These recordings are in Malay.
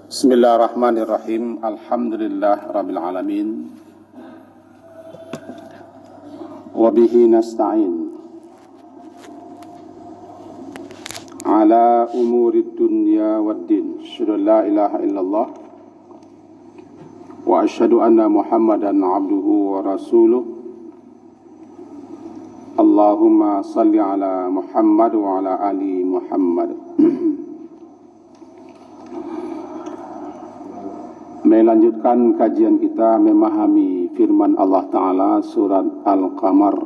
Bismillahirrahmanirrahim. Alhamdulillah rabbil alamin. Wa bihi nasta'in ala umuri dunya waddin. Asyhadu an la ilaha illallah wa asyhadu anna Muhammadan abduhu wa rasuluh. Allahumma salli ala Muhammad wa ala ali Muhammad. Melanjutkan kajian kita memahami firman Allah Ta'ala surat Al-Qamar,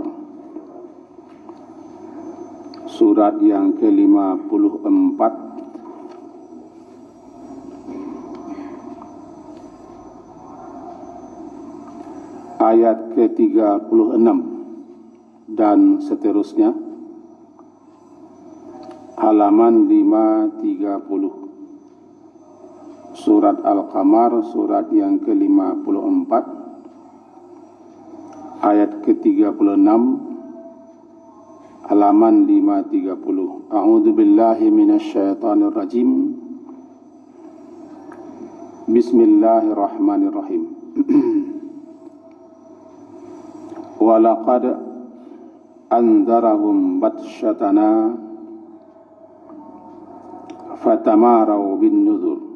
surat yang ke-54, ayat ke-36 dan seterusnya, halaman 530. Surat Al-Qamar, surat yang ke-54, ayat ke-36, halaman 530. A'udzu billahi minasyaitonir rajim. Bismillahirrahmanirrahim. Wa laqad anzarahum batsyatana fatamarau bin nuzur.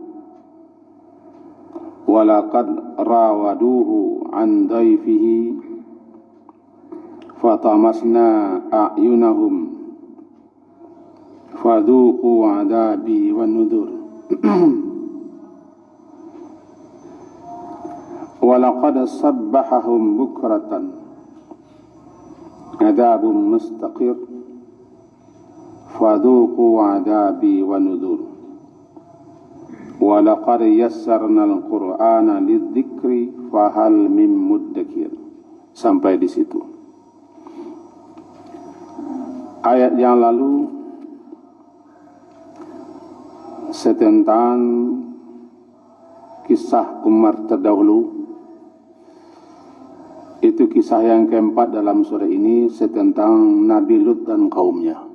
Walaqad rawaduhu an dayfihi fatamasna a'yunahum fadhuqu 'adabi wan nudhur. Walaqad sabbahahum bukratan 'adabun mustaqir fadhuqu 'adabi wan nudhur. Walaqad yassarnal Qur'ana lidzikri fahal mim muddakir. Sampai di situ. Ayat yang lalu tentang kisah Umar terdahulu. Itu kisah yang keempat dalam surah ini, tentang Nabi Lut dan kaumnya.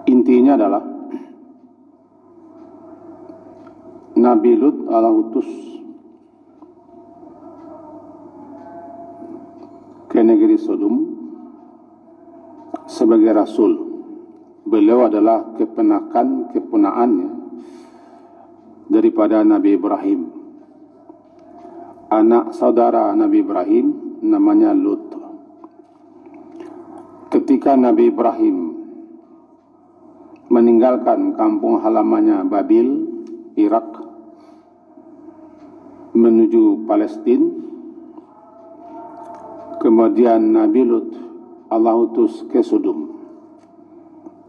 Intinya adalah Nabi Lut Allah utus ke negeri Sodom sebagai rasul. Beliau adalah keponakannya daripada Nabi Ibrahim. Anak saudara Nabi Ibrahim namanya Lut. Ketika Nabi Ibrahim meninggalkan kampung halamannya Babil, Irak, menuju Palestina, kemudian Nabi Lut Allah utus ke Sodom.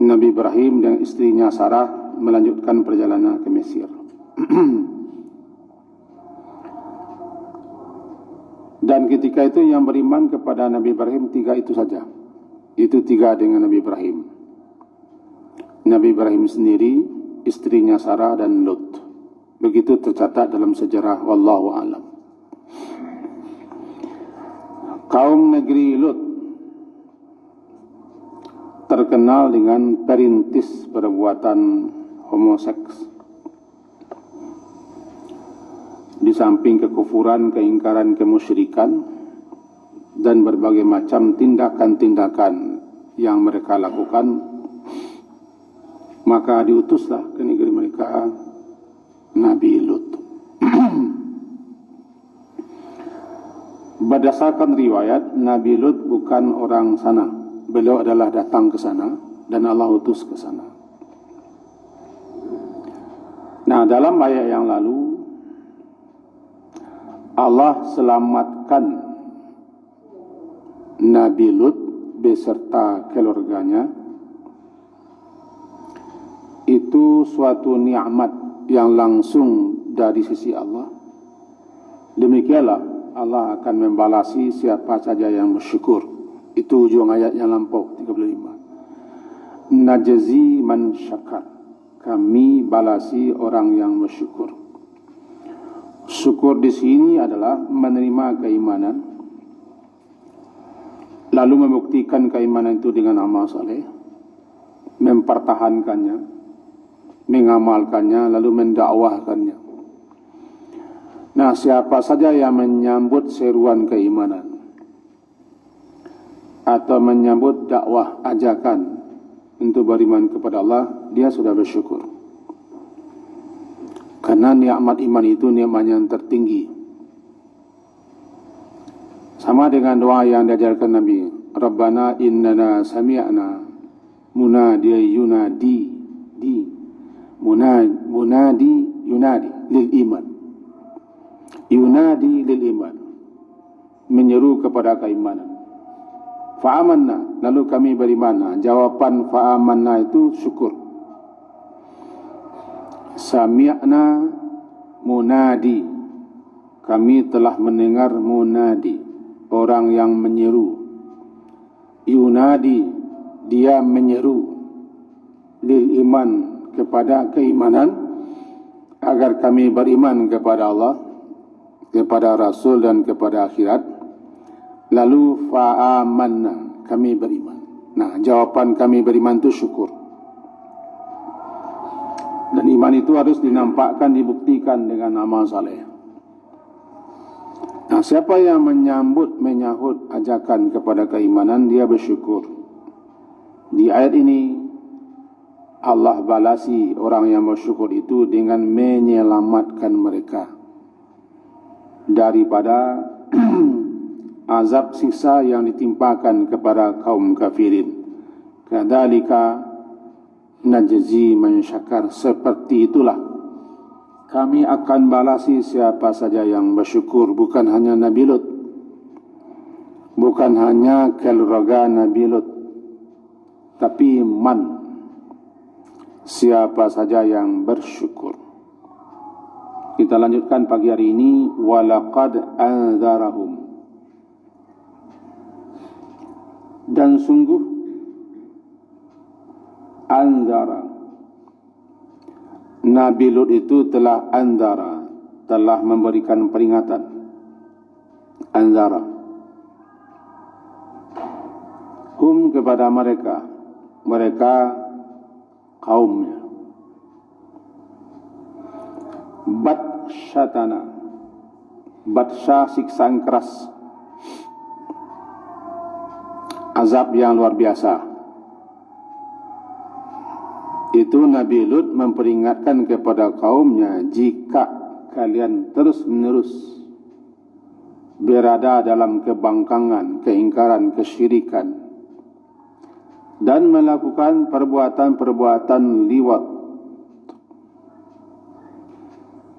Nabi Ibrahim dan istrinya Sarah melanjutkan perjalanan ke Mesir. Dan ketika itu yang beriman kepada Nabi Ibrahim tiga itu saja. Itu tiga dengan Nabi Ibrahim. Nabi Ibrahim sendiri, istrinya Sarah dan Lut. Begitu tercatat dalam sejarah, wallahu alam. Kaum negeri Lut terkenal dengan perintis perbuatan homoseks. Di samping kekufuran, keingkaran, kemusyrikan, dan berbagai macam tindakan-tindakan yang mereka lakukan, maka diutuslah ke negeri mereka Nabi Lut. Berdasarkan riwayat, Nabi Lut bukan orang sana. Beliau adalah datang ke sana dan Allah utus ke sana. Nah, dalam ayat yang lalu Allah selamatkan Nabi Lut beserta keluarganya. Itu suatu nikmat yang langsung dari sisi Allah. Demikianlah Allah akan membalasi siapa saja yang bersyukur. Itu ujung ayat yang lampau 35. Najzi man syakar. Kami balasi orang yang bersyukur. Syukur di sini adalah menerima keimanan, lalu membuktikan keimanan itu dengan amal saleh, mempertahankannya, mengamalkannya, lalu mendakwahkannya. Nah, siapa saja yang menyambut seruan keimanan atau menyambut dakwah ajakan untuk beriman kepada Allah, dia sudah bersyukur. Karena nikmat iman itu nikmat yang tertinggi. Sama dengan doa yang diajarkan Nabi, Rabbana innana sami'na munadiya yunadi yunadi lil iman. Yunadi lil iman, menyeru kepada keimanan. Fa'amanna, lalu kami beriman. Jawaban fa'amanna itu syukur. Sami'na munadi, kami telah mendengar munadi, orang yang menyeru. Yunadi, dia menyeru lil iman, kepada keimanan, agar kami beriman kepada Allah, kepada Rasul dan kepada akhirat. Lalu fa'amanna, kami beriman. Nah, jawapan kami beriman itu syukur. Dan iman itu harus dinampakkan, dibuktikan dengan amal saleh. Nah, siapa yang menyahut ajakan kepada keimanan, dia bersyukur. Di ayat ini Allah balasi orang yang bersyukur itu dengan menyelamatkan mereka daripada azab siksa yang ditimpakan kepada kaum kafirin. Kadzalika najzi man syakar, seperti itulah kami akan balasi siapa saja yang bersyukur. Bukan hanya Nabi Lut, bukan hanya keluarga Nabi Lut, tapi man, siapa saja yang bersyukur. Kita lanjutkan pagi hari ini. Walaqad anzarahum, dan sungguh anzara, Nabi Lut itu telah anzara, telah memberikan peringatan. Anzara hum, kepada mereka kaumnya. Batsyatana, batsya, siksaan keras, azab yang luar biasa. Itu Nabi Lut memperingatkan kepada kaumnya, jika kalian terus menerus berada dalam kebangkangan, keingkaran, kesyirikan, dan melakukan perbuatan-perbuatan liwat,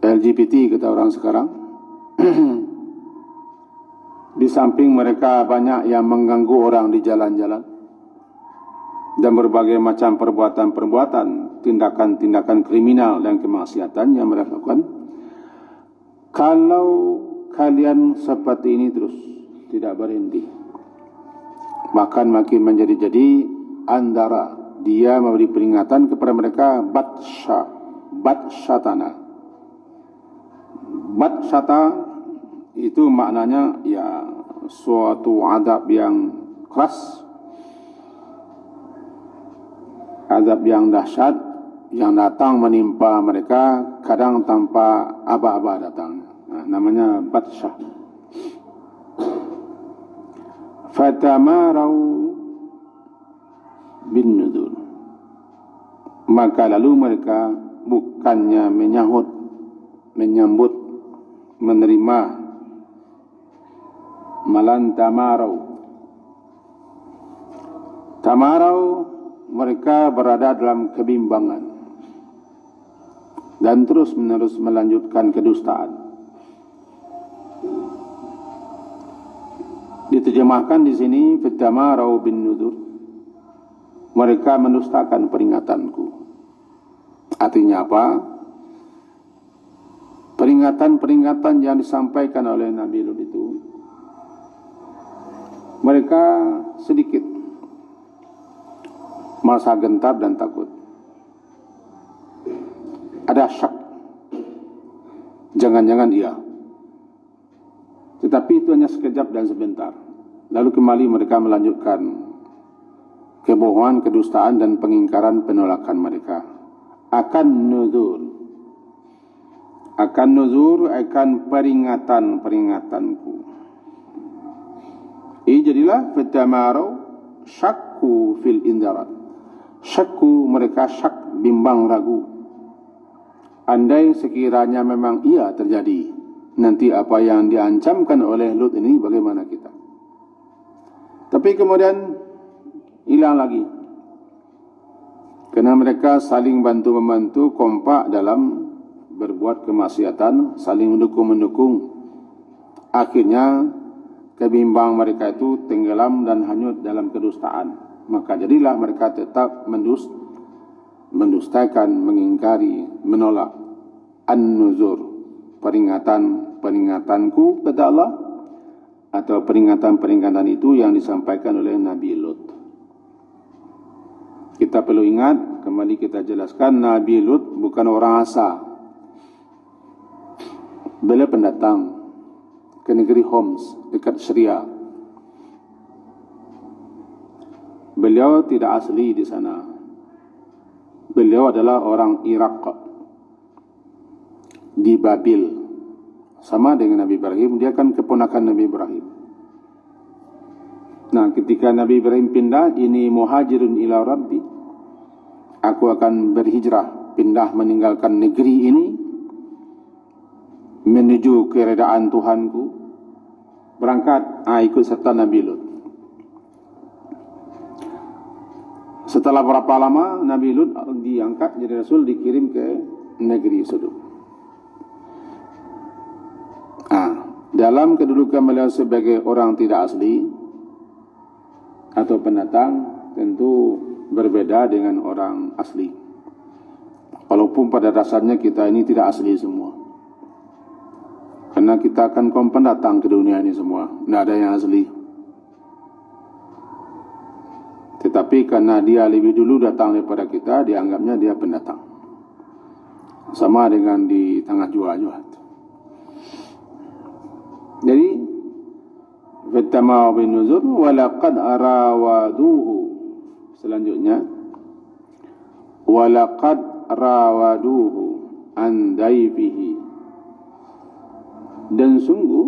LGBT kata orang sekarang, di samping mereka banyak yang mengganggu orang di jalan-jalan, dan berbagai macam perbuatan-perbuatan, tindakan-tindakan kriminal dan kemaksiatan yang mereka lakukan. Kalau kalian seperti ini terus, tidak berhenti, bahkan makin menjadi-jadi, andara, dia memberi peringatan kepada mereka. Batsyatana, batsyata itu maknanya ya suatu adab yang keras, azab yang dahsyat yang datang menimpa mereka, kadang tanpa aba-aba datang. Nah, namanya batsyah. Fatamarau bin nudur, maka lalu mereka bukannya menyambut, menerima, malan tamarau, mereka berada dalam kebimbangan dan terus menerus melanjutkan kedustaan. Diterjemahkan di sini fatamarau bin nudur, mereka mendustakan peringatanku. Artinya apa? Peringatan-peringatan yang disampaikan oleh Nabi Lut itu, mereka sedikit merasa gentar dan takut. Ada syak, jangan-jangan iya. Tetapi itu hanya sekejap dan sebentar. Lalu kembali mereka melanjutkan kebohongan, kedustaan dan pengingkaran, penolakan mereka. akan nuzur. Akan nuzur, akan peringatan-peringatanku. Jadilah fatamarau syakku fil indarat. Syakku, mereka syak, bimbang, ragu. Andai sekiranya memang ia terjadi, nanti apa yang diancamkan oleh Lut ini bagaimana kita? Tapi kemudian hilang lagi. Kerana mereka saling bantu-membantu, kompak dalam berbuat kemaksiatan, saling mendukung-mendukung. Akhirnya kebimbang mereka itu tenggelam dan hanyut dalam kedustaan. Maka jadilah mereka tetap mendustakan, mengingkari, menolak an-nuzur, peringatan-peringatanku kata Allah, atau peringatan-peringatan itu yang disampaikan oleh Nabi Lut. Kita perlu ingat, kembali kita jelaskan, Nabi Lut bukan orang asal. Beliau pendatang ke negeri Homs dekat Syria. Beliau tidak asli di sana. Beliau adalah orang Iraq di Babil. Sama dengan Nabi Ibrahim, dia kan keponakan Nabi Ibrahim. Nah, ketika Nabi Ibrahim pindah, ini muhajirun ila Rabbi, aku akan berhijrah, pindah meninggalkan negeri ini menuju keredaan Tuhanku. Berangkat, ikut serta Nabi Lut. Setelah berapa lama Nabi Lut diangkat jadi Rasul, dikirim ke negeri Sodom. Dalam kedudukan beliau sebagai orang tidak asli atau pendatang, tentu berbeda dengan orang asli. Walaupun pada dasarnya kita ini tidak asli semua. Karena kita akan kaum pendatang ke dunia ini semua, tidak ada yang asli. Tetapi karena dia lebih dulu datang daripada kita, dianggapnya dia pendatang. Sama dengan di tengah jua juga. Jadi, fatamau bin nuzur walaqad rawaduhu. Selanjutnya, walaqad rawaduhu an daifihi. Dan sungguh,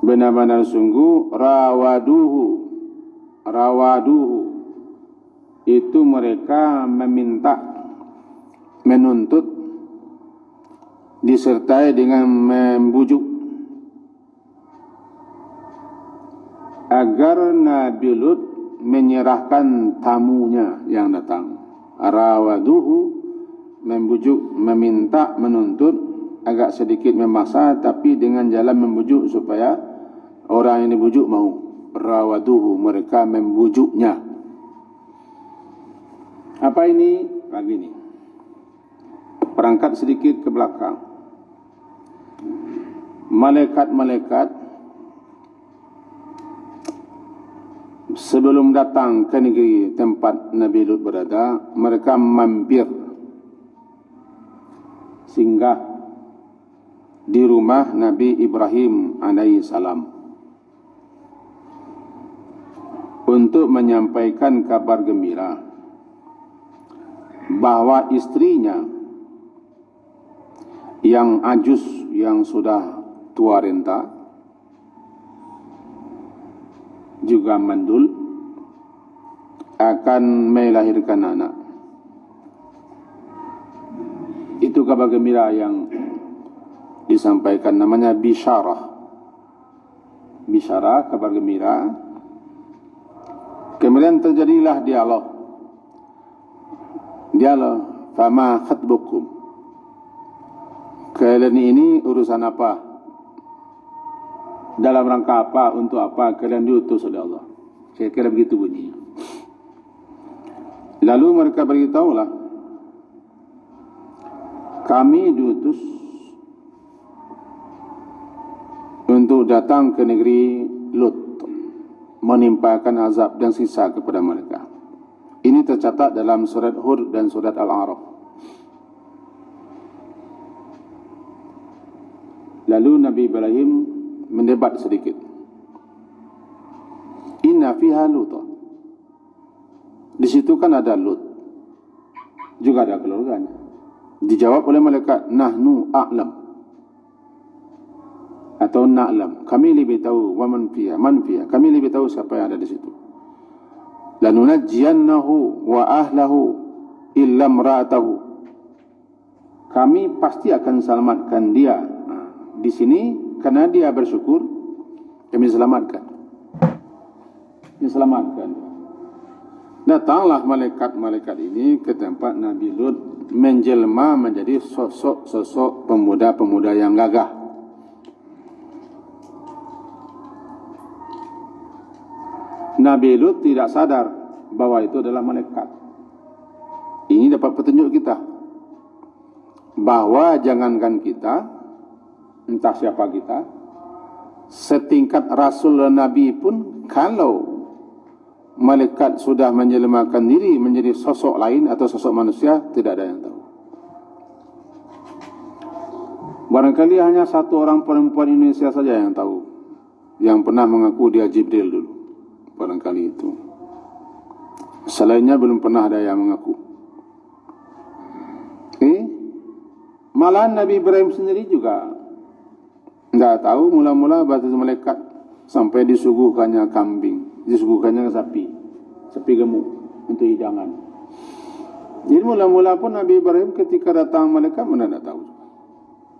benar-benar sungguh, rawaduhu itu mereka meminta, menuntut, disertai dengan membujuk agar Nabi Lut menyerahkan tamunya yang datang. Rawaduhu, membujuk, meminta, menuntut, agak sedikit memaksa, tapi dengan jalan membujuk supaya orang yang dibujuk mau. Rawaduhu, mereka membujuknya. Apa ini? Lagi ini. Perangkat sedikit ke belakang. Malaikat-malaikat sebelum datang ke negeri tempat Nabi Lut berada, mereka mampir, singgah di rumah Nabi Ibrahim alaihi salam untuk menyampaikan kabar gembira bahawa istrinya yang ajus, yang sudah tua renta, juga mandul, akan melahirkan anak. Itu kabar gembira yang disampaikan, namanya bisyarah. Bisyarah, kabar gembira. Kemudian terjadilah dialog. Fama khatbukum. Kalian ini urusan apa? Dalam rangka apa? Untuk apa kalian diutus oleh Allah? Saya kira begitu bunyinya. Lalu mereka beritahulah, kami diutus untuk datang ke negeri Lut, menimpakan azab dan sisa kepada mereka. Ini tercatat dalam surat Hud dan surat Al-A'raf. Lalu Nabi Ibrahim mendebat sedikit. Inna fiha Lut. Di situ kan ada Lut. juga ada keluarganya. Dijawab oleh malaikat, nahnu a'lam, atau na'lam, kami lebih tahu, wa man fiha, kami lebih tahu siapa yang ada di situ. Lanunajjiyannahu wa ahlahu illa imra'atahu, kami pasti akan selamatkan dia. Di sini karena dia bersyukur, kami selamatkan. Diselamatkan. Datanglah malaikat-malaikat ini ke tempat Nabi Lut, menjelma menjadi sosok pemuda-pemuda yang gagah. Nabi Lut tidak sadar bahwa itu adalah malaikat. Ini dapat petunjuk kita bahwa jangankan kita, entah siapa kita, setingkat Rasul dan Nabi pun, kalau malaikat sudah menjelmakan diri menjadi sosok lain atau sosok manusia, tidak ada yang tahu. Barangkali hanya satu orang perempuan Indonesia saja yang tahu, yang pernah mengaku dia Jibril dulu. Barangkali itu. Selainnya belum pernah ada yang mengaku. Malah Nabi Ibrahim sendiri juga tidak tahu mula-mula bahasa malaikat, sampai disuguhkannya kambing, disuguhkannya sapi gemuk untuk hidangan. Jadi mula-mula pun Nabi Ibrahim ketika datang malaikat mana tidak tahu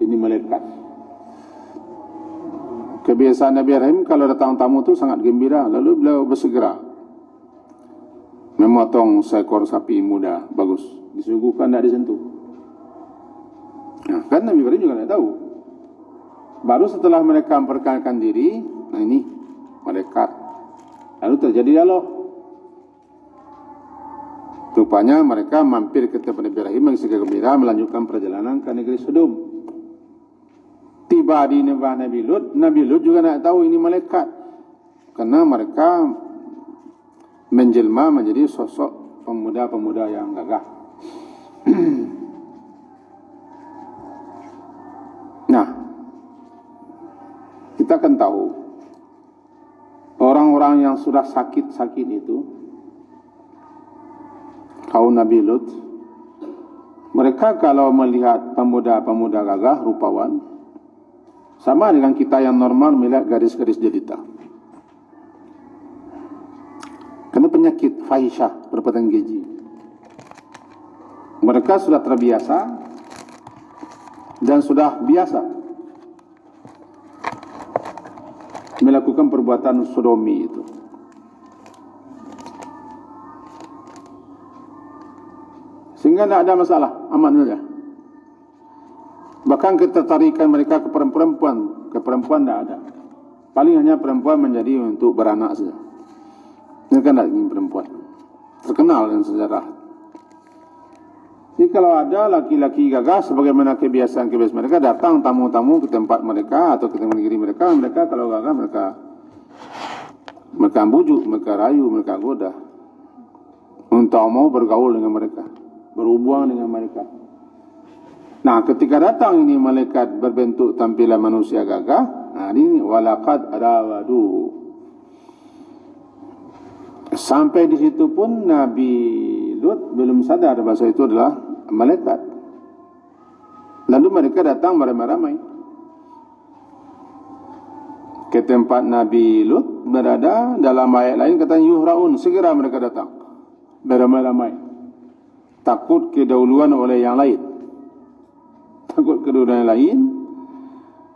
ini malaikat. Kebiasaan Nabi Ibrahim kalau datang tamu tu sangat gembira, lalu beliau bersegera memotong seekor sapi muda bagus, disuguhkan, tidak disentuh. Nah, kan Nabi Ibrahim juga tidak tahu. Baru setelah mereka memperkenalkan diri, nah ini malaikat. Lalu terjadi dialog. Rupanya mereka mampir ke tempat Nabi Ibrahim yang segera gembira melanjutkan perjalanan ke negeri Sodom. Tiba di negeri Nabi Lut juga tidak tahu ini malaikat, karena mereka menjelma menjadi sosok pemuda-pemuda yang gagah. Nah, kita akan tahu orang-orang yang sudah sakit-sakit itu, kaum Nabi Lut, mereka kalau melihat pemuda-pemuda gagah, rupawan, sama dengan kita yang normal melihat gadis-gadis jelita. Karena penyakit fahisyah, berpatang gigi. Mereka sudah terbiasa dan sudah biasa melakukan perbuatan sodomi itu. Sehingga tidak ada masalah, aman saja. Bahkan ketertarikan mereka ke perempuan tidak ada. Paling hanya perempuan menjadi untuk beranak saja. Mereka tidak ingin perempuan. Terkenal dengan sejarah. Jadi kalau ada laki-laki gagah, sebagaimana kebiasaan-kebiasaan mereka, datang tamu-tamu ke tempat mereka atau ke tempat negeri mereka, mereka kalau gagah mereka bujuk, mereka rayu, mereka goda untuk mau bergaul dengan mereka, berhubungan dengan mereka. Nah, ketika datang ini malaikat berbentuk tampilan manusia gagah, nah ini walaqad rawaduhu. Sampai di situ pun Nabi Lut belum sadar bahasa itu adalah malaikat. Lalu mereka datang beramai-ramai ke tempat Nabi Lut berada. Dalam ayat lain kata yuhraun, segera mereka datang beramai-ramai, takut kedahuluan oleh yang lain. Takut kedahuluan yang lain,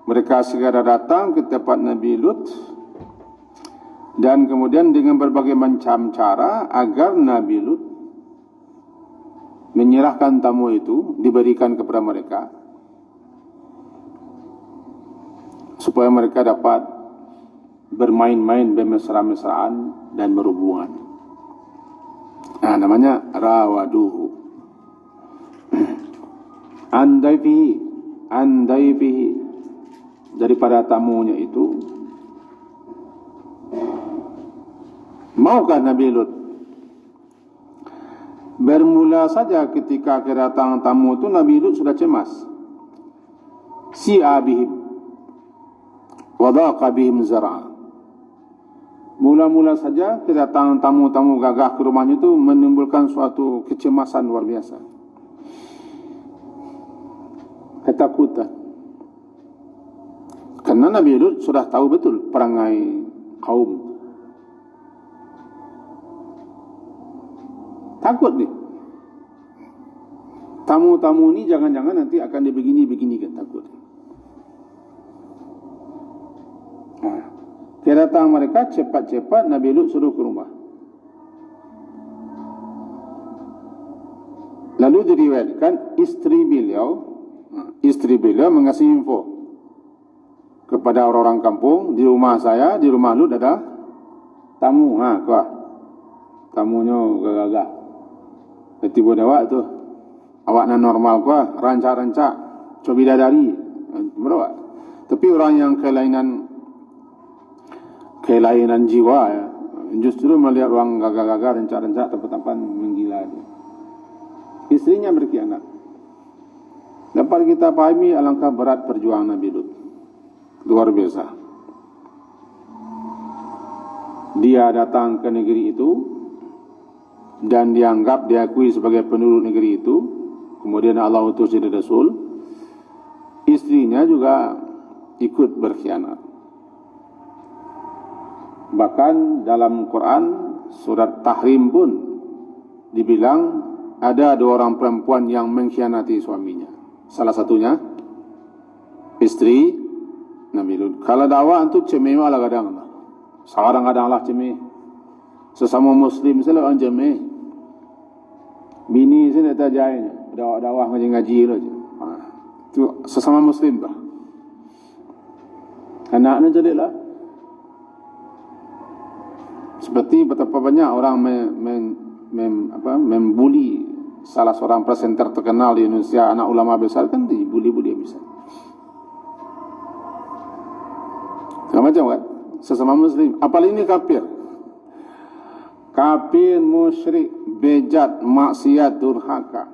mereka segera datang ke tempat Nabi Lut. Dan kemudian dengan berbagai macam cara agar Nabi Lut menyerahkan tamu itu, diberikan kepada mereka, supaya mereka dapat bermain-main, bermesra-mesraan dan berhubungan. Nah, namanya rawaduhu. Andai fihi, daripada tamunya itu. Maukah Nabi Lut? Bermula saja ketika kedatangan tamu itu, Nabi Lut sudah cemas. Si'a bihim wa dhaqa bihim zar'a. Mula-mula saja kedatangan tamu-tamu gagah ke rumahnya itu menimbulkan suatu kecemasan luar biasa. ketakutan. Karena Nabi Lut sudah tahu betul perangai kaum. Takut nih. Tamu-tamu ini jangan-jangan nanti akan dibegini-beginikan, takut. Kedatangan mereka cepat-cepat Nabi Lut suruh ke rumah. Lalu diriwayatkan istri beliau mengasih info kepada orang-orang kampung, di rumah saya, di rumah Lut ada tamu. Kuah. Tamunya gagah. Tiba dawak tu. Awak nan normal kuah, rancak-rancak, coba bidadari. Berapa? Tapi orang yang kelainan jiwa ya, justru melihat orang gagah-gagah, rancak-rancak, tempat-tempat menggila dia. Istrinya berkhianat. Dapat kita pahami alangkah berat perjuangan Nabi Lut. Luar biasa. Dia datang ke negeri itu dan dianggap, diakui sebagai penduduk negeri itu. Kemudian Allah utus jadi Rasul. Istrinya juga ikut berkhianat. Bahkan dalam Quran surat Tahrim pun dibilang ada 2 orang perempuan yang mengkhianati suaminya. Salah satunya istri Nabi Lut. Kalau dakwah itu cemeh malah kadang. Kadang-kadang lah cemeh. Sesama Muslim selalu orang cemeh. Bini saya tak jahit. Dakwah ngaji-ngaji saja. Itu sesama Muslim bah. Anaknya jadi lah. Seperti betapa banyak orang membuli salah seorang presenter terkenal di Indonesia, anak ulama besar kan dibuli-buli bisa. Macam kan? Sesama Muslim. Apalagi ini kafir. Kafir, musyrik, bejat, maksiat, durhaka,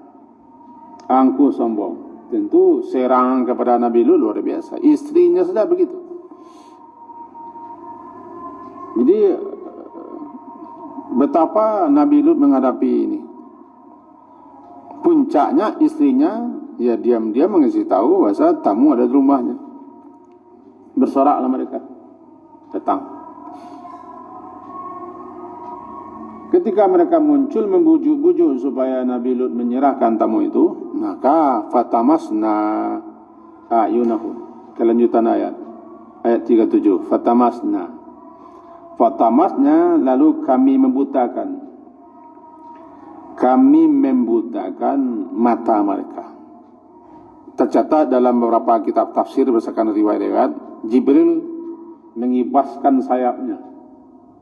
angkuh, sombong. Tentu serangan kepada Nabi Lut luar biasa. Istrinya sudah begitu. Jadi betapa Nabi Lut menghadapi ini. Puncaknya istrinya ya diam-diam mengasih tahu bahasa tamu ada di rumahnya. Bersoraklah mereka datang. Ketika mereka muncul membujuk-bujuk supaya Nabi Lut menyerahkan tamu itu, maka fatamasna ayunahu. Kelanjutan ayat 37. Fatamasna lalu kami membutakan mata mereka. Tercatat dalam beberapa kitab tafsir berdasarkan riwayat-riwayat, Jibril mengibaskan sayapnya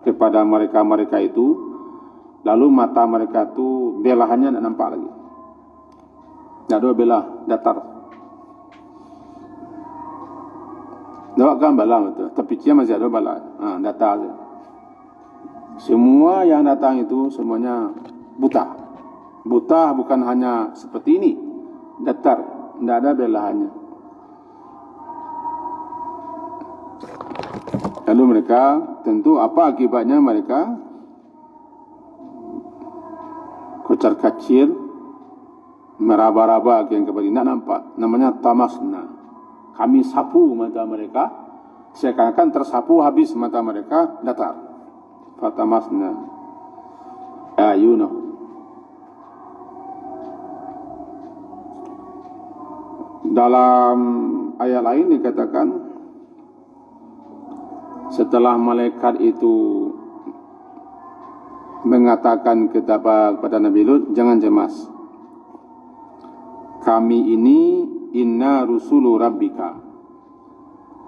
kepada mereka itu. Lalu mata mereka tu belahannya tak nampak lagi. Tak ada belah, datar. Doakan bala betul. Tapi dia masih ada bala. Datar saja. Semua yang datang itu semuanya buta. Buta bukan hanya seperti ini. Datar. Tidak ada belahannya. Lalu mereka tentu apa akibatnya mereka? Kocar kacir, meraba-raba yang kepada tidak nampak. Namanya tamasna. Kami sapu mata mereka, seakan-akan tersapu habis mata mereka, datar. Fatamasna ayunahu. Dalam ayat lain dikatakan, setelah malaikat itu mengatakan kepada Nabi Lut, jangan cemas. Kami ini inna rusulu rabbika.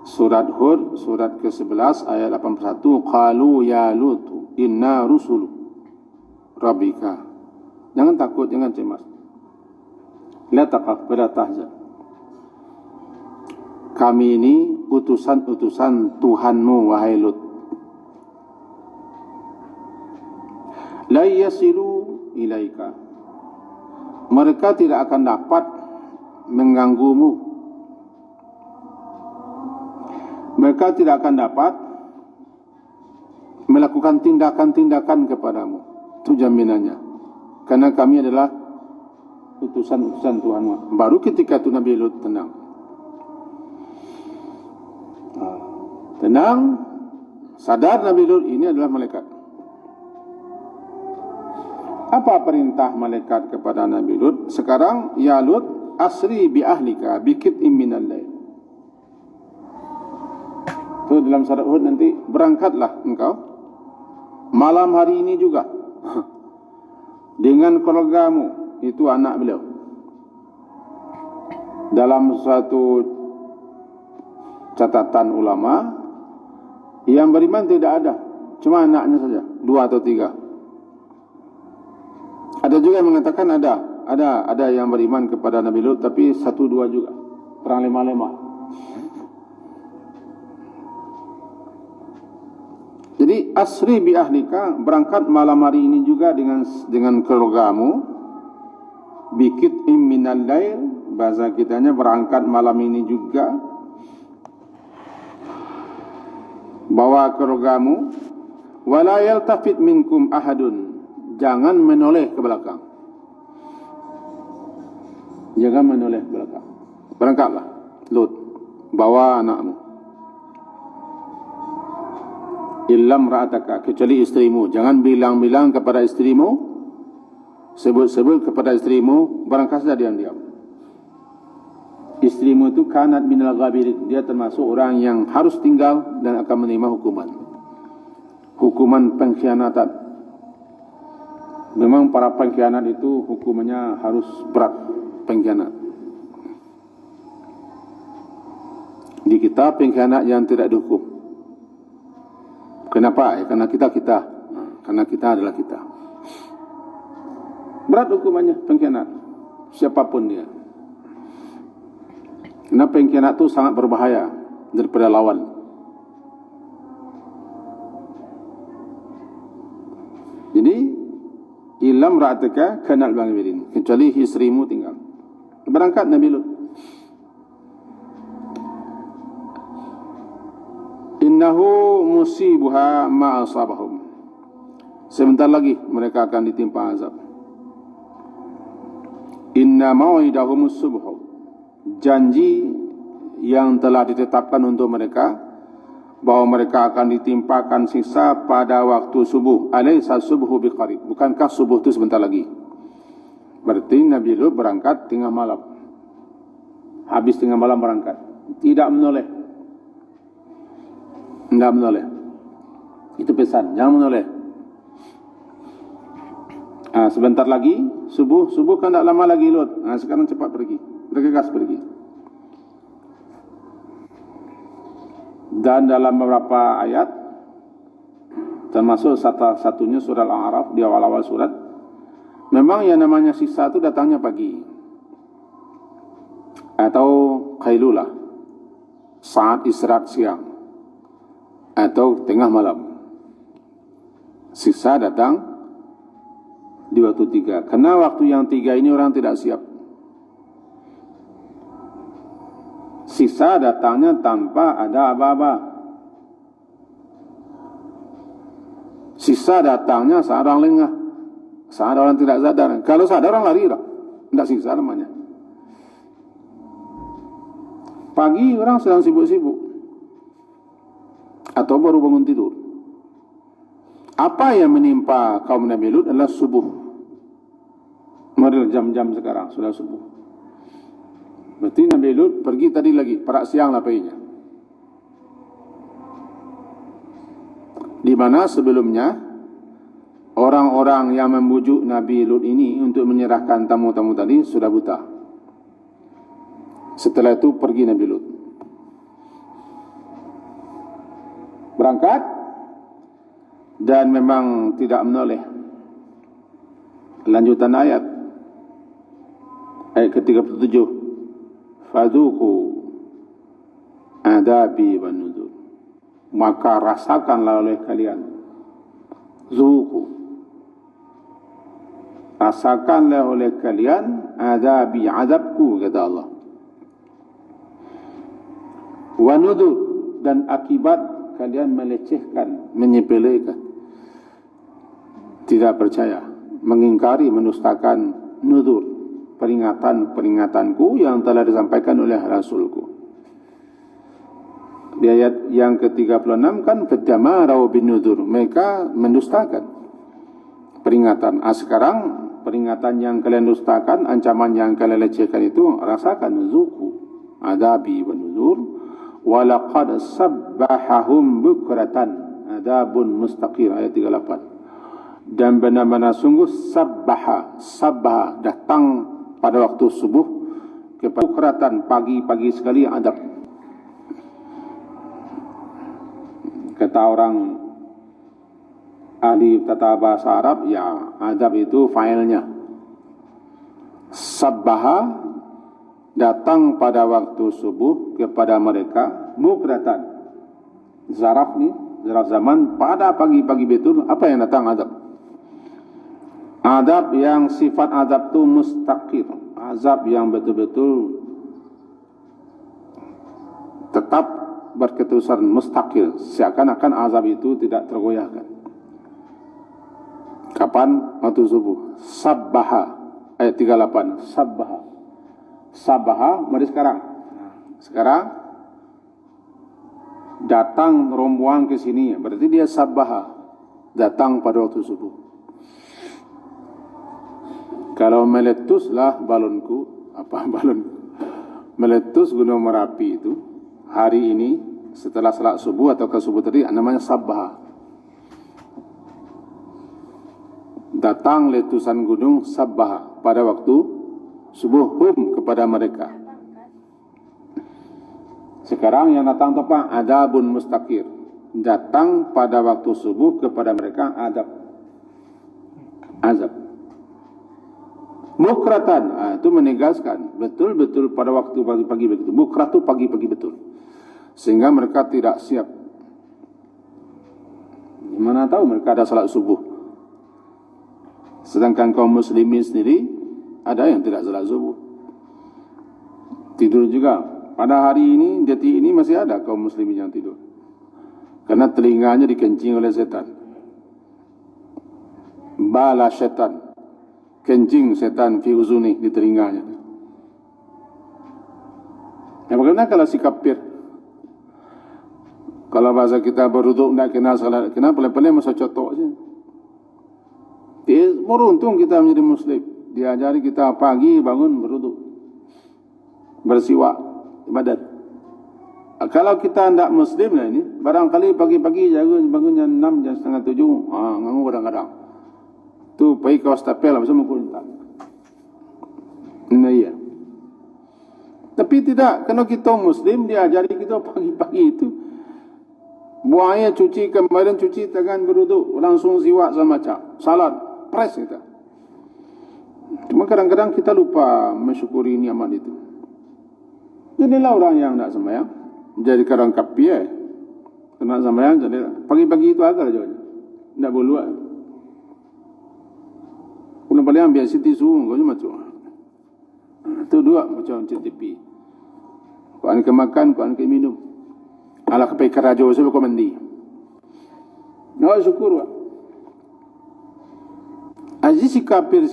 Surat Hud, surat ke-11 ayat 81. Qalu ya Lut inna rusulu rabbika. Jangan takut, jangan cemas. La taqaf, wala tahzan. Kami ini utusan-utusan Tuhanmu, wahai Lut. La yasilu ilaika. Mereka tidak akan dapat mengganggumu. Mereka tidak akan dapat melakukan tindakan-tindakan kepadamu. Itu jaminannya. Karena kami adalah utusan-utusan Tuhan. Baru ketika itu Nabi Lut tenang. Tenang, sadar Nabi Lut ini adalah malaikat. Apa perintah malaikat kepada Nabi Lut? Sekarang, ya Lut, asri bi ahlika bikit'im minal lail. Itu dalam surat Hud nanti, berangkatlah engkau malam hari ini juga dengan keluargamu. Itu anak beliau. Dalam suatu catatan ulama, yang beriman tidak ada, cuma anaknya saja, 2 atau 3. Ada juga yang mengatakan ada yang beriman kepada Nabi Lut, tapi 1-2 juga, perang lemah-lemah. Jadi asri bi ahlika, berangkat malam hari ini juga dengan keluargamu, bikit'im minal lail, bahasa kitanya berangkat malam ini juga, bawa keluargamu, wala yaltafit minkum ahadun, jangan menoleh ke belakang. Jangan menoleh ke belakang. Berangkatlah Lut, bawa anakmu. Illam ra'ataka, kecuali istrimu. Jangan bilang-bilang kepada istrimu, sebut-sebut kepada istrimu, berangkat saja diam-diam. Istrimu itu kanat minal ghabirin, dia termasuk orang yang harus tinggal dan akan menerima hukuman pengkhianatan. Memang para pengkhianat itu hukumannya harus berat, pengkhianat. Di kita pengkhianat yang tidak dihukum. Kenapa? Karena kita. Karena kita adalah kita. Berat hukumannya pengkhianat, siapapun dia. Karena pengkhianat itu sangat berbahaya daripada lawan. Jadi ilam ra'ataka kanal bangbirin, kecuali istrimu tinggal. Berangkat Nabi Lut. Innahu musibuha ma asabahum, sebentar lagi mereka akan ditimpa azab. Inna mau'idahumus subh, janji yang telah ditetapkan untuk mereka, bahwa mereka akan ditimpakan siksa pada waktu subuh. Alaysa subhu biqarib, bukankah subuh itu sebentar lagi? Berarti Nabi Lut berangkat tengah malam. Habis tengah malam berangkat, tidak menoleh. Tidak menoleh. Itu pesan, jangan menoleh. Sebentar lagi subuh kan tak lama lagi Lut. Sekarang cepat pergi, bergegas pergi. Dan dalam beberapa ayat, termasuk satunya surah Al-A'raf, di awal-awal surat, memang yang namanya sisa itu datangnya pagi atau qailulah, saat istirahat siang atau tengah malam. Sisa datang di waktu 3. Karena waktu yang 3 ini orang tidak siap. Sisa datangnya tanpa ada apa-apa. Sisa datangnya saat orang lengah, saat orang tidak sadar. Kalau sadar orang lari lah, tidak sisa namanya. Pagi orang sedang sibuk-sibuk atau baru bangun tidur. Apa yang menimpa kaum Nabi Lut adalah subuh. Model jam-jam sekarang sudah subuh. Berarti Nabi Lut pergi tadi lagi, perak siang lah paginya. Di mana sebelumnya orang-orang yang membujuk Nabi Lut ini untuk menyerahkan tamu-tamu tadi sudah buta. Setelah itu pergi Nabi Lut. Berangkat dan memang tidak menoleh. Lanjutan ayat ke-37, fadzuqu adabi wa nuzur, maka rasakanlah oleh kalian, zuqu, rasakanlah oleh kalian adabi, azabku, kata Allah, wa nuzur, dan akibat kalian melecehkan, menyepelekan, tidak percaya, mengingkari, menustakan nuzur, peringatan-peringatanku yang telah disampaikan oleh Rasulku. Di ayat yang ke-36 kan fatamarau bin nudzur, mereka mendustakan peringatan. Sekarang peringatan yang kalian dustakan, ancaman yang kalian lecehkan itu, rasakan zuqu adabi wa nuzur wa laqad sabbahahum bukratan adabun mustaqir, ayat 38. Dan benar-benar sungguh sabbaha datang pada waktu subuh kepada bukratan, pagi-pagi sekali adab. Kata orang ahli tata bahasa Arab, ya adab itu failnya. Sabbaha datang pada waktu subuh kepada mereka bukratan. Zaraf ni, zaraf zaman, pada pagi-pagi betul. Apa yang datang? Adab. Adab yang sifat adab itu mustaqir, azab yang betul-betul tetap berketerusan, mustaqil, seakan-akan azab itu tidak tergoyahkan. Kapan? Waktu subuh. Sabbaha, ayat 38. Sabbaha, mari sekarang datang rombongan ke sini, berarti dia sabbaha, datang pada waktu subuh. Kalau meletuslah balonku, meletus gunung Merapi itu hari ini setelah salat subuh atau ke subuh tadi, namanya sabbaha. Datang letusan gunung sabbaha pada waktu subuh kepada mereka. Sekarang yang datang apa? Adabun mustaqir, datang pada waktu subuh kepada mereka azab. Bukratan, itu menegaskan betul-betul pada waktu pagi-pagi begitu. Bukrat itu pagi-pagi betul, sehingga mereka tidak siap. Mana tahu mereka ada salat subuh. Sedangkan kaum muslimin sendiri ada yang tidak salat subuh, tidur juga. Pada hari ini, detik ini masih ada kaum muslimin yang tidur, karena telinganya dikencing oleh setan. Bala setan, kencing setan fi uzuni, di telinganya. Ya, bagaimana kalau si kafir? Kalau bahasa kita beruduk tidak kena salat, kena pelan-pelan masa cotok saja. Beruntung kita menjadi muslim, diajari kita pagi bangun beruduk, bersiwak, ibadat. Kalau kita tidak muslim lah ini, barangkali pagi-pagi bangun jam 6, jam setengah 7, nganggu kadang-kadang. Tu pergi ke hostapel lah, bersama kuntak. Ini iya. Tapi tidak, kalau kita muslim, diajari kita pagi-pagi itu, buang air, cuci, kemarin cuci tangan, beruduk, langsung siwak sama macam salat, press kita. Cuma kadang-kadang kita lupa mensyukuri nikmat itu. Jadilah orang yang tidak sembahyang, jadi kadang kapi kena sembahyang, jadi pagi-pagi itu agar saja, tidak boleh. Kalau boleh ambil tisu, kau cuma tu. Itu dua macam CTP. Kau akan makan, kau akan minum. Alah kepai kerajo, saya kau mandi. Nah, syukur. Aziz si kafir,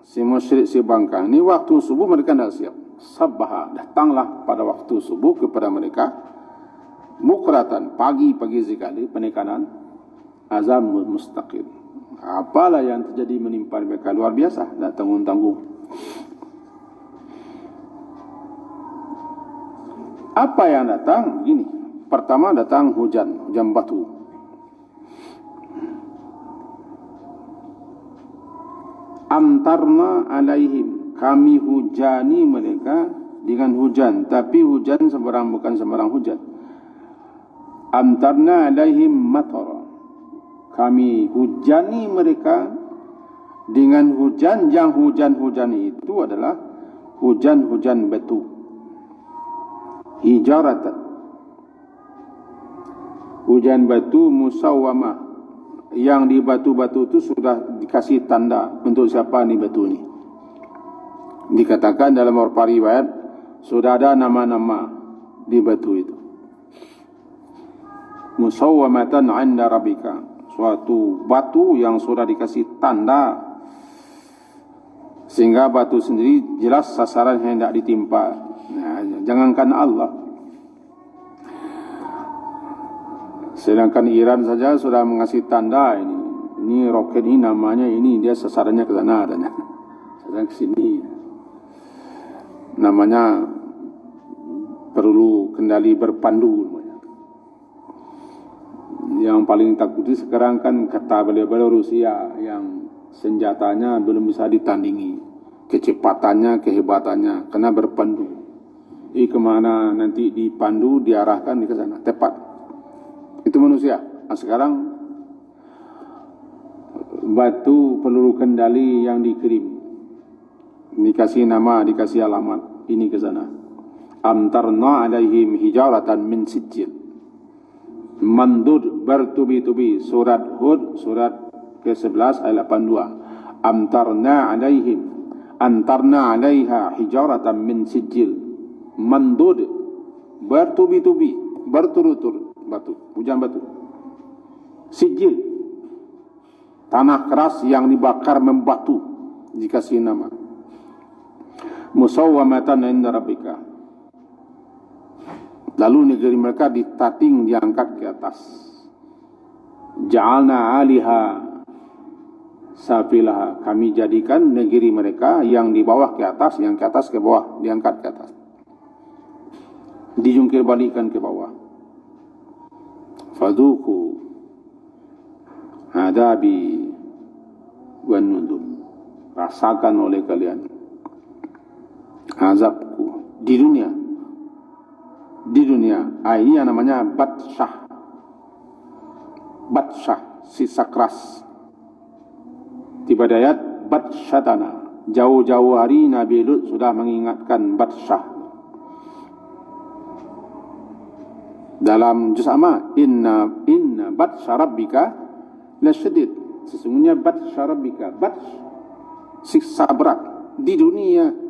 si musyrik, si bangkang. Ini waktu subuh mereka tidak siap. Sabbaha, datanglah pada waktu subuh kepada mereka. Bukratan, pagi-pagi sekali, penekanan. Azab mustaqim. Apalah yang terjadi menimpa mereka, luar biasa, tak tanggung-tanggung. Apa yang datang? Begini. Pertama datang hujan batu. Amtarna alaihim, kami hujani mereka dengan hujan, tapi hujan sembarang, bukan sembarang hujan. Amtarna alaihim matara, kami hujani mereka dengan hujan yang hujan-hujan itu adalah hujan-hujan batu. Hijaratan, hujan batu musawwamah, yang di batu-batu itu sudah dikasih tanda untuk siapa ni batu ni. Dikatakan dalam beberapa riwayat sudah ada nama-nama di batu itu. Musawwamatan 'inda rabbika, suatu batu yang sudah dikasih tanda Sehingga batu sendiri jelas sasaran yang hendak ditimpa. Nah, jangankan Allah. Sedangkan Iran saja sudah mengasih tanda ini. Ini roket ini namanya ini dia sasarannya ke sana adanya. Sasaran ke sini. Namanya perlu kendali berpandu. Yang paling takut sekarang kan kata beliau-beliau Rusia yang senjatanya belum bisa ditandingi, kecepatannya, kehebatannya, karena berpandu. Jadi kemana nanti dipandu, diarahkan ke sana, tepat. Itu manusia. Nah, sekarang batu peluru kendali yang dikirim, dikasih nama, dikasih alamat, ini ke sana. Amtarna alaihim hijaratan min sijil. Mandud bertubi-tubi. Surat Hud, surat ke-11 ayat 82. Antarna alaiha hijaratan min sijil. Mandud bertubi-tubi, berturut-turut batu, hujan batu. Sijil, tanah keras yang dibakar membatu, dikasih nama. Musawwamatan inda rabbika. Lalu negeri mereka ditating, diangkat ke atas. Ja'alna 'aliha safilaha. Kami jadikan negeri mereka yang di bawah ke atas, yang ke atas ke bawah, diangkat ke atas. Dijungkir balikkan ke bawah. Fadhuku adabi wan nuzur. Rasakan oleh kalian azabku di dunia. Di dunia, ini yang namanya batsyah. Batsyah, sisa keras. Tiba ayat batsyatana. Jauh-jauh hari Nabi Lut sudah mengingatkan batsyah. Dalam juz amma, inna batsya rabbika lasyadid. Sesungguhnya batsya rabbika, siksa berat di dunia.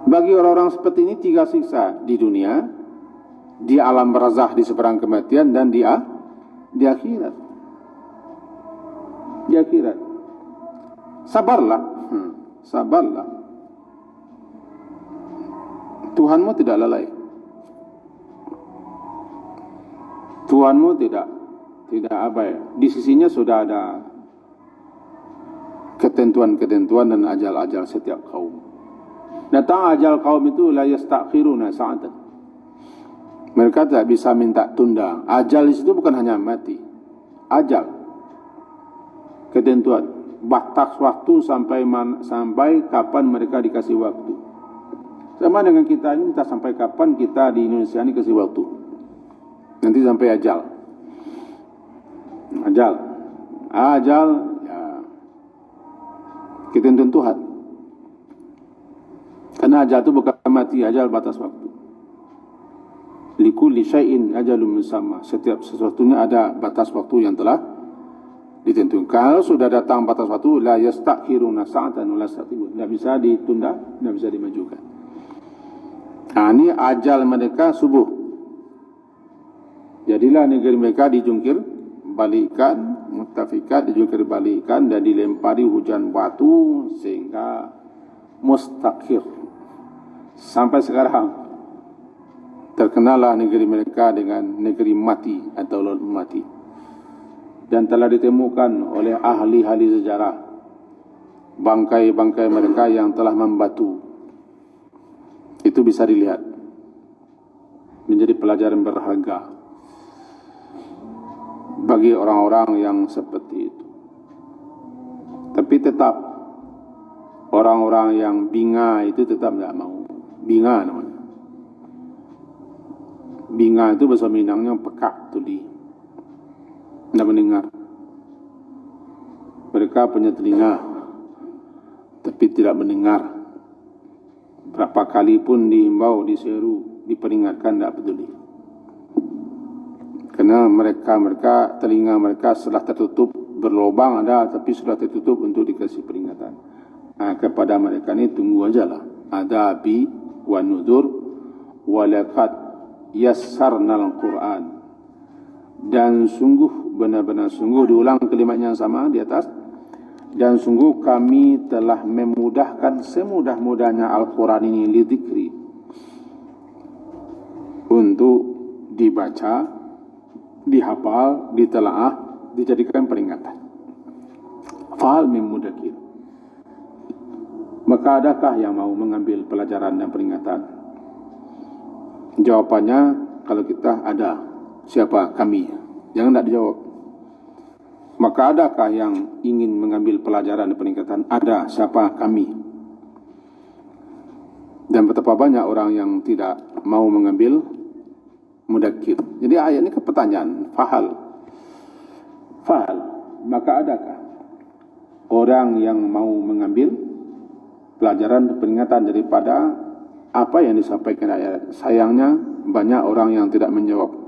Bagi orang-orang seperti ini 3 siksa di dunia, di alam barzakh di seberang kematian, dan di akhirat. Di akhirat. Sabarlah. Sabarlah. Tuhanmu tidak lalai. Tuhanmu tidak abai. Di sisinya sudah ada ketentuan-ketentuan dan ajal-ajal setiap kaum. Datang ajal kaum itu la yastakhiruna sa'atan. Mereka tak bisa minta tunda. Ajal di situ bukan hanya mati. Ajal, ketentuan, batas waktu sampai kapan mereka dikasih waktu. Sama dengan kita ini, minta sampai kapan kita di Indonesia ini kasih waktu. Nanti sampai ajal. Ajal ya ketentuan Tuhan. Karena ajal itu bukan mati, ajal batas waktu. Likulli syai'in ajalun musamma. Setiap sesuatunya ada batas waktu yang telah ditentukan. Kalau sudah datang batas waktu, la yastakhiruna sa'atan wa la yastaqdimun. Tidak bisa ditunda, tidak bisa dimajukan. Nah, ini ajal mereka subuh. Jadilah negeri mereka dijungkir balikan, mutafikat dijungkir balikan dan dilempari hujan batu sehingga mustaqir. Sampai sekarang terkenalah negeri mereka dengan negeri mati atau laut mati. Dan telah ditemukan oleh ahli-ahli sejarah bangkai-bangkai mereka yang telah membatu. Itu bisa dilihat, menjadi pelajaran berharga bagi orang-orang yang seperti itu. Tapi tetap orang-orang yang binga itu tetap tidak mau. Binga namanya. Binga itu bahasa Minangnya pekak tuli. Tidak mendengar. Mereka punya telinga, tapi tidak mendengar. Berapa kali pun dihimbau, diseru, diperingatkan, tidak peduli. Karena mereka telinga mereka setelah tertutup, berlubang ada, tapi sudah tertutup untuk dikasih peringatan. Nah, kepada mereka ini tunggu aja lah. Adabi wa nudur wa laqad yassarnal Qur'an. Dan sungguh, benar-benar sungguh, diulang kalimatnya yang sama di atas. Dan sungguh kami telah memudahkan semudah-mudahnya Al-Quran ini lidzikri, untuk dibaca, dihafal, ditelaah, dijadikan peringatan. Fahal min mudakir. Maka adakah yang mau mengambil pelajaran dan peringatan? Jawabannya, kalau kita ada. Siapa? Kami. Jangan tak dijawab. Maka adakah yang ingin mengambil pelajaran dan peringatan? Ada. Siapa? Kami. Dan betapa banyak orang yang tidak mau mengambil mudakir. Jadi ayat ini pertanyaan. Fahal. Maka adakah orang yang mau mengambil pelajaran dan peringatan daripada apa yang disampaikan ayat? Sayangnya banyak orang yang tidak menjawab.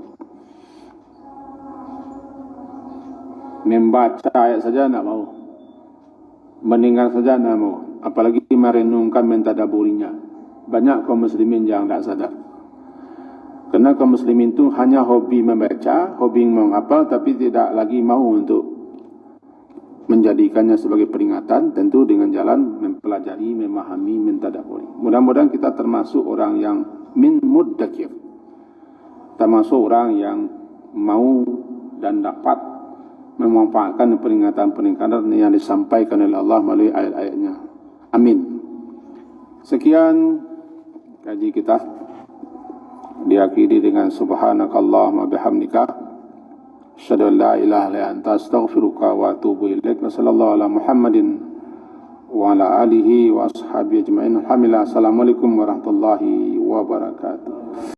Membaca ayat saja tidak mau, mendengar saja tidak mau, apalagi merenungkan, mentadaburinya. Banyak kaum muslimin yang tidak sadar. Kerana kaum muslimin itu hanya hobi membaca, hobi menghafal, tapi tidak lagi mau untuk menjadikannya sebagai peringatan, tentu dengan jalan mempelajari, memahami, mentadaburi. Mudah-mudahan kita termasuk orang yang min muddakir, termasuk orang yang mau dan dapat memanfaatkan peringatan-peringatan yang disampaikan oleh Allah melalui ayat-ayatnya. Amin. Sekian kaji kita, diakhiri dengan subhanakallahumma bihamdika, asyhadu an la ilaha illa anta, astaghfiruka wa atubu ilaik. Wa sallallahu ala Muhammadin wa ala alihi wa ashabihi ajma'in. Alhamdulillah. Assalamualaikum warahmatullahi wabarakatuh.